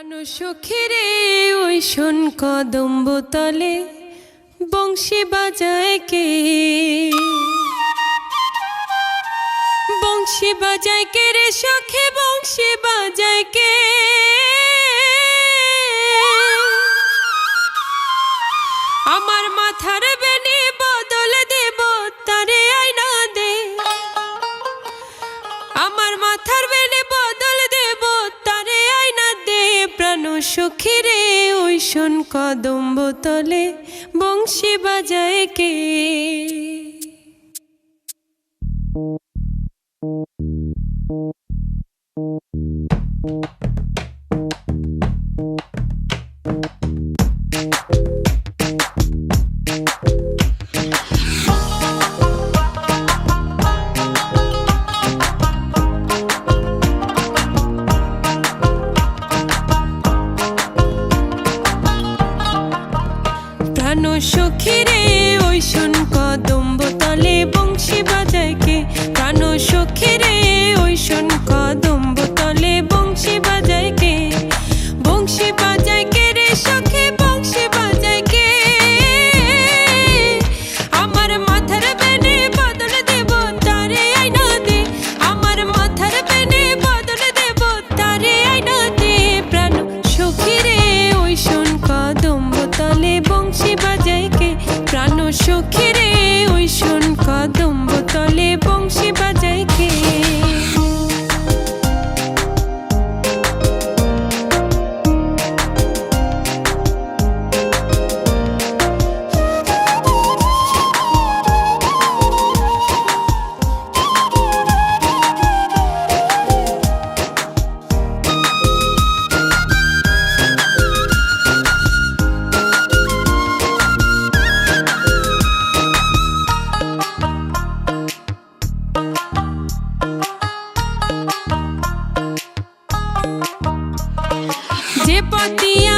প্রাণ সখীরে ওই শোন কদম্ব তলে বংশী বাজায় কে, বংশী বাজায় কে রে সখী, বংশী বাজায় কে। আমার মাথার বেনি বদল দেব তারে আইনা দে, আমার মাথার বেনি বদল দেব তারে আইনা দে। প্রাণ সখীরে ওই শোন কদম্ব তলে বংশী বাজায় কে। প্রাণ সখীরে ওই শোন কদম্ব তলে বংশী বাজায় কে, প্রাণ সখীরে ওই শোন কদম্ব তলে বংশী বাজায় কে। বংশী বাজায় কে রে সখী, বংশী বাজায় কে। আমার মাথার বেনে বদল দেব তারে আইনা দে, আমার মাথার বেনে বদল দেব তারে আইনা দে। প্রাণ সখীরে ওই শোন কদম্ব তলে বংশী বাজায় কে, প্রাণ সখীরে ওই শোন কদম্ব তলে বংশী বাজায় কে। যে পতিয়া